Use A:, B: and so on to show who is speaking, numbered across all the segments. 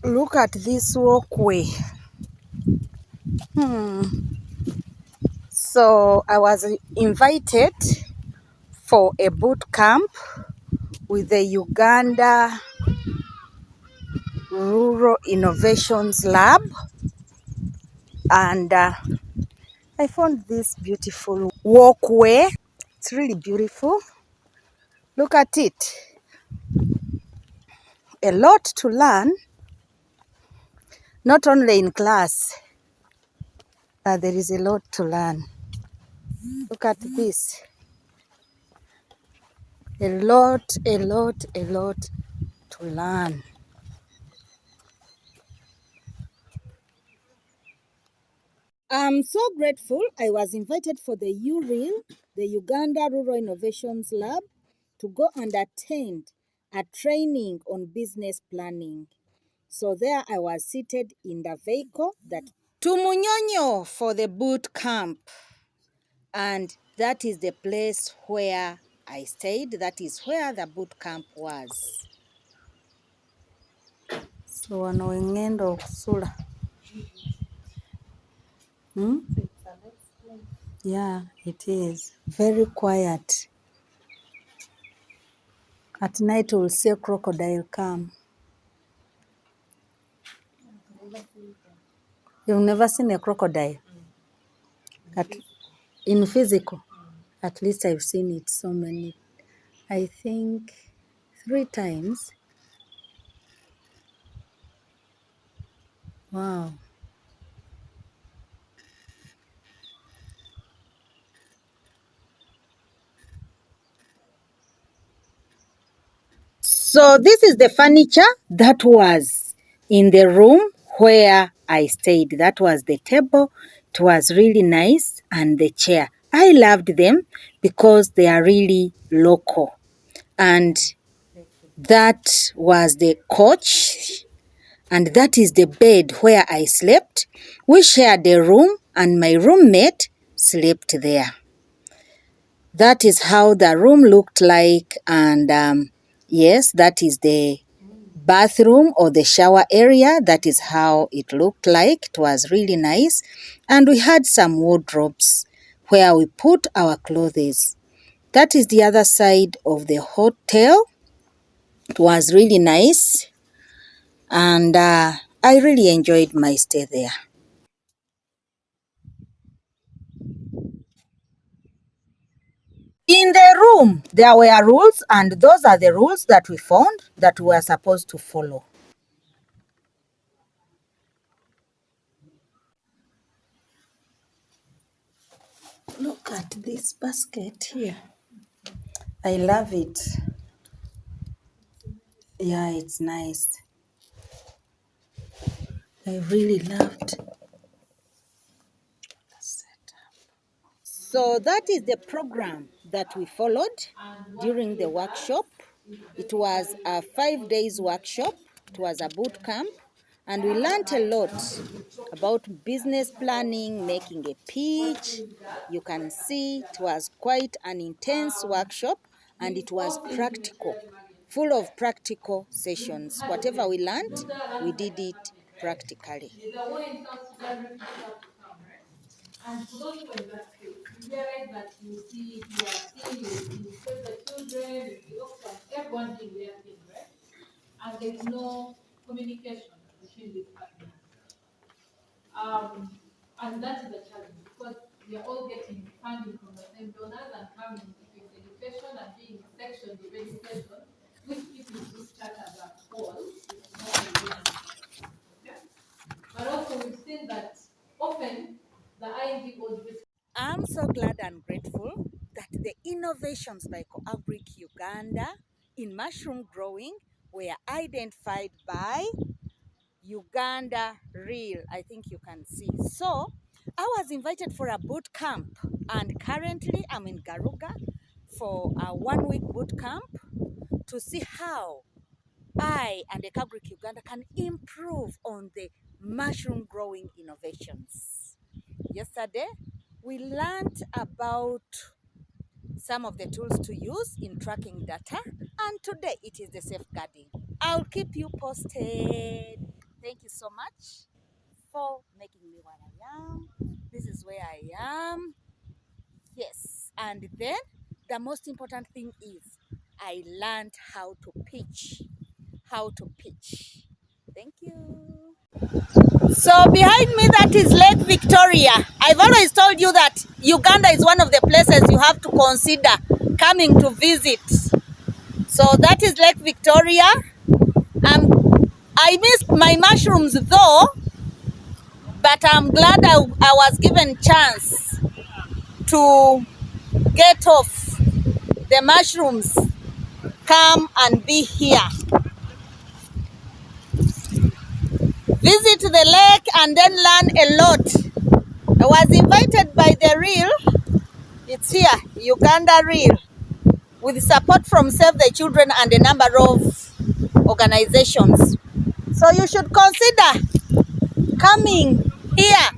A: Look at this walkway. So I was invited for a boot camp with the Uganda Rural Innovations Lab, and I found this beautiful walkway. It's really beautiful. Look at it. A lot to learn, not only in class. There is a lot to learn. Look at this. A lot to learn. I'm so grateful I was invited for the URIL, the Uganda Rural Innovations Lab, to go and attend a training on business planning. So there I was seated in the vehicle that to Munyonyo for the boot camp. And that is the place where I stayed. That is where the boot camp was. So wanoengendo kusula. Yeah, it is. Very quiet. At night we'll see a crocodile come. You've never seen a crocodile? In physical? At least I've seen it so many. I think 3 times. Wow. So this is the furniture that was in the room where I stayed. That was the table. It was really nice, and the chair. I loved them because they are really local. And that was the couch, and that is the bed where I slept. We shared a room, and my roommate slept there. That is how the room looked like, and yes, that is the bathroom or the shower area. That is how it looked like. It was really nice, and we had some wardrobes where we put our clothes. That is the other side of the hotel. It was really nice, and I really enjoyed my stay there. In the room, there were rules, and those are the rules that we found that we were supposed to follow. Look at this basket here. I love it. Yeah, it's nice. I really loved the setup. So that is the program that we followed during the workshop. It was a 5 days workshop. It was a boot camp, and we learned a lot about business planning, making a pitch. You can see it was quite an intense workshop, and it was practical, full of practical sessions. Whatever we learned, we did it practically. And for those who are in that place, you realize that you see, you are seeing, you expect the children, you look at everyone doing their thing, right? And there's no communication between these partners. And that is a challenge because we are all getting funding from the same donors and having education and being sectioned of education, which if you do start as a whole, it's not really. Okay? But also we've seen that often the INGOs. I'm so glad and grateful that the innovations by Eco-Agric Uganda in mushroom growing were identified by Uganda Real. I think you can see. So I was invited for a boot camp, and currently I'm in Garuga for a 1-week boot camp to see how I and Eco-Agric Uganda can improve on the mushroom growing innovations. Yesterday, we learned about some of the tools to use in tracking data, and today it is the safeguarding. I'll keep you posted.
B: for making me what I am. This is where I am. Yes. And then the most important thing is I learned how to pitch. How to pitch. Thank you. So behind me, that is Lake Victoria. I've always told you that Uganda is one of the places you have to consider coming to visit. So that is Lake Victoria. I missed my mushrooms though, but I'm glad I was given chance to get off the mushrooms, come and be here. Visit the lake and then learn a lot. I was invited by the Real, it's here, Uganda Real, with support from Save the Children and a number of organizations. So you should consider coming here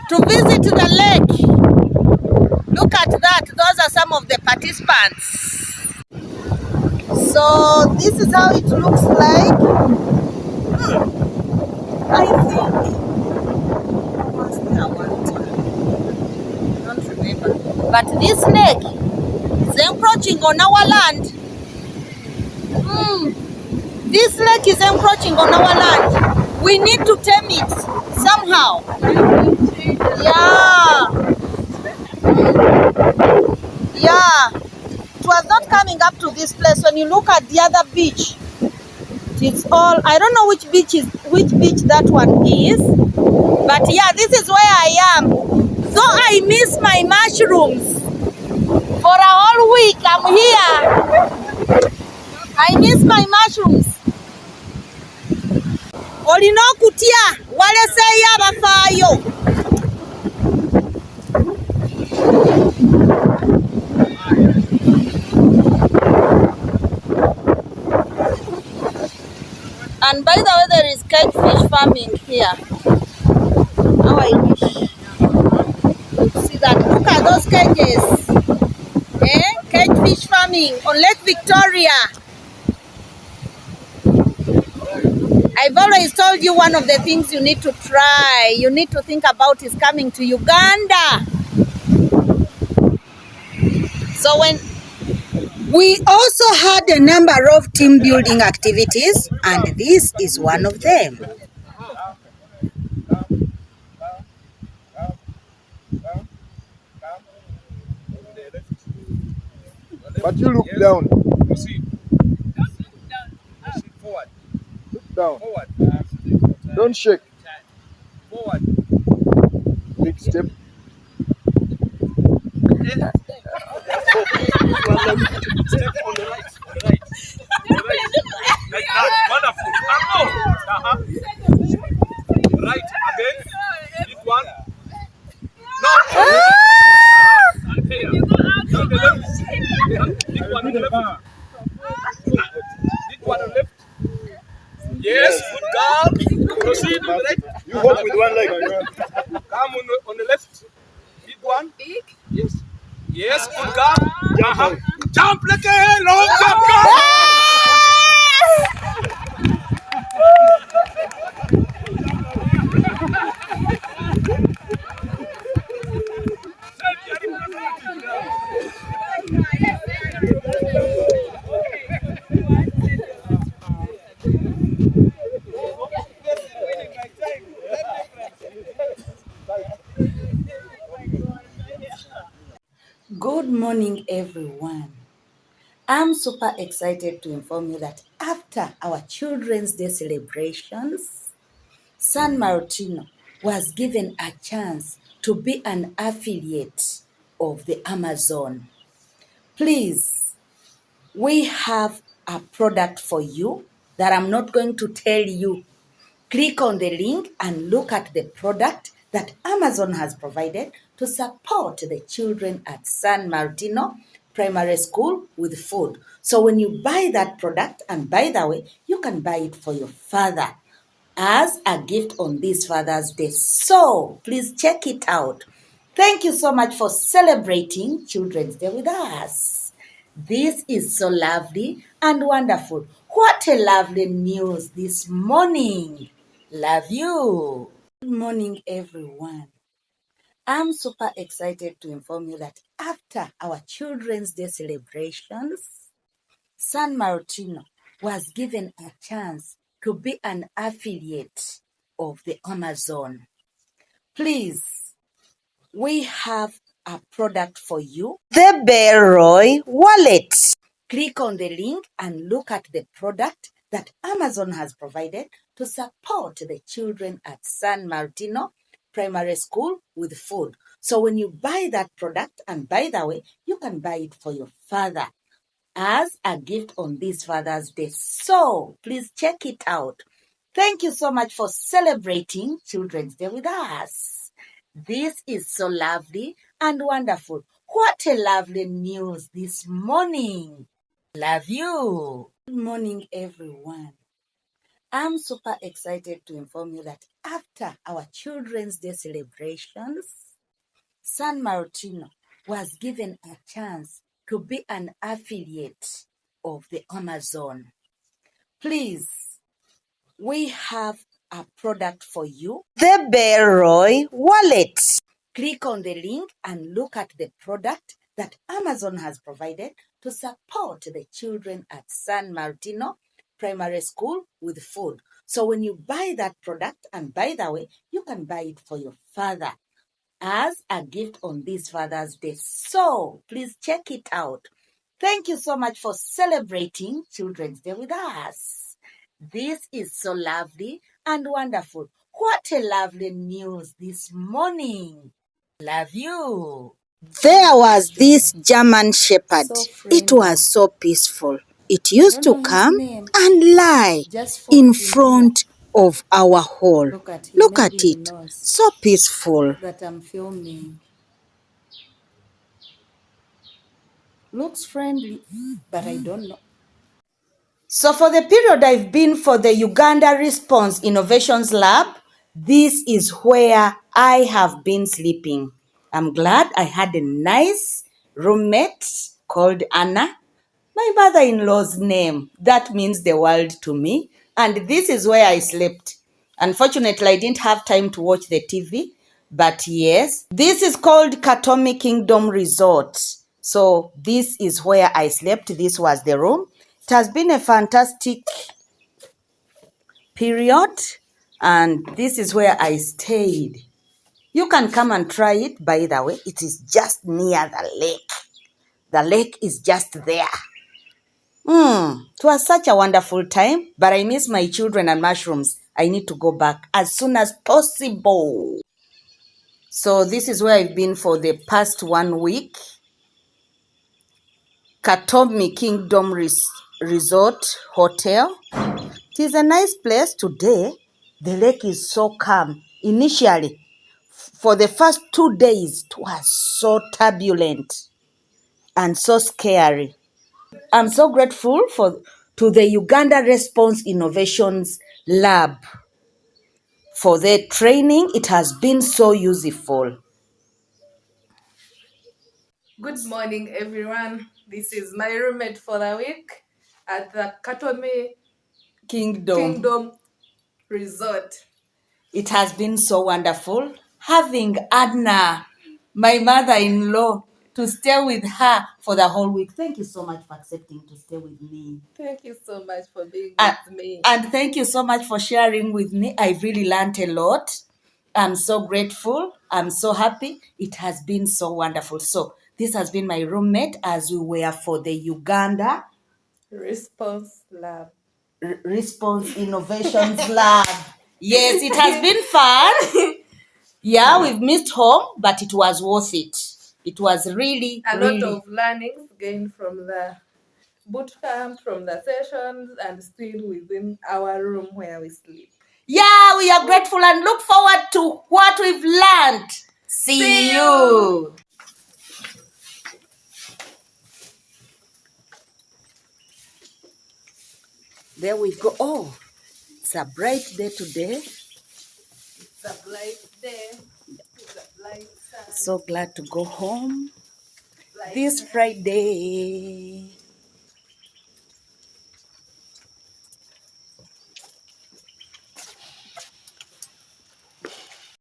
B: to visit the lake. Look at that, those are some of the participants. So this is how it looks like. I think was there one time. I don't remember. But this lake is encroaching on our land. This lake is encroaching on our land. We need to tame it somehow. Yeah. Yeah. It was not coming up to this place. When you look at the other beach, it's all, I don't know which beach that one is. But yeah, this is where I am. So I miss my mushrooms. For a whole week I'm here. I miss my mushrooms. Olina okutia waleseeyo abafaayo. And by the way, there is catfish farming here. How I wish you'd see that. Look at those cages. Catfish farming on Lake Victoria. I've always told you one of the things you need to try, you need to think about is coming to Uganda. So when we also had a number of team building activities, and this is one of them.
C: But you look down. Forward. Look down. Forward. Don't shake. Forward. Big step. Step on the right. On the right. On the right. Like that. Wonderful. Right. Again. This one. No. And here. Now the left. This one on the left. This one on the left. Yes, good girl. Proceed on the right. You walk with one leg. Come on the left. Big one. Big? Yes. Yes, good girl. Jump like a long jump.
B: Good morning, everyone. I'm super excited to inform you that after our Children's Day celebrations, San Martino was given a chance to be an affiliate of the Amazon. Please, we have a product for you that I'm not going to tell you. Click on the link and look at the product that Amazon has provided to support the children at San Martino Primary School with food. So when you buy that product, and by the way, you can buy it for your father as a gift on this Father's Day. So please check it out. Thank you so much for celebrating Children's Day with us. This is so lovely and wonderful. What a lovely news this morning. Love you. Good morning, everyone. I'm super excited to inform you that after our Children's Day celebrations, San Martino was given a chance to be an affiliate of the Amazon. Please, we have a product for you, the Beroy Wallet. Click on the link and look at the product that Amazon has provided to support the children at San Martino Primary School with food. So when you buy that product, and by the way, you can buy it for your father as a gift on this Father's Day. So please check it out. Thank you so much for celebrating Children's Day with us. This is so lovely and wonderful. What a lovely news this morning. Love you. Good morning, everyone. I'm super excited to inform you that after our Children's Day celebrations, San Martino was given a chance to be an affiliate of the Amazon. Please, we have a product for you, the Beroy Wallet. Click on the link and look at the product that Amazon has provided to support the children at San Martino Primary School with food. So when you buy that product, and by the way, you can buy it for your father as a gift on this Father's Day. So please check it out. Thank you so much for celebrating Children's Day with us. This is so lovely and wonderful. What a lovely news this morning. Love you.
D: There was this German shepherd. It was so peaceful. It used to come and lie in front of our hall. Look at it. So peaceful.
B: That I'm filming. Looks friendly, but I don't know. So for the period I've been for the Uganda Response Innovations Lab, this is where I have been sleeping. I'm glad I had a nice roommate called Anna, my mother-in-law's name. That means the world to me. And this is where I slept. Unfortunately, I didn't have time to watch the TV. But yes, this is called Katomi Kingdom Resort. So this is where I slept. This was the room. It has been a fantastic period. And this is where I stayed. You can come and try it, by the way. It is just near the lake. The lake is just there. It was such a wonderful time, but I miss my children and mushrooms. I need to go back as soon as possible. So this is where I've been for the past 1 week. Katomi Kingdom Resort Hotel. It is a nice place today. The lake is so calm. Initially, for the first 2 days, it was so turbulent and so scary. I'm so grateful to the Uganda Response Innovations Lab for their training. It has been so useful.
A: Good morning, everyone. This is my roommate for the week at the Katomi Kingdom Resort.
B: It has been so wonderful having Adna, my mother-in-law, to stay with her for the whole week. Thank you so much for accepting to stay with me.
A: Thank you so much for being with me.
B: And thank you so much for sharing with me. I really learned a lot. I'm so grateful. I'm so happy. It has been so wonderful. So this has been my roommate as we were for the Uganda
A: Response Lab.
B: Response Innovations Lab. Yes, it has been fun. Yeah, we've missed home, but it was worth it. It was really
A: a lot of learnings gained from the boot camp, from the sessions, and still within our room where we sleep.
B: Yeah, we are grateful and look forward to what we've learned. See you. There we go. Oh, it's a bright day today.
A: It's a bright day. It's a bright sun.
B: So glad to go home
A: Bright
B: this Friday.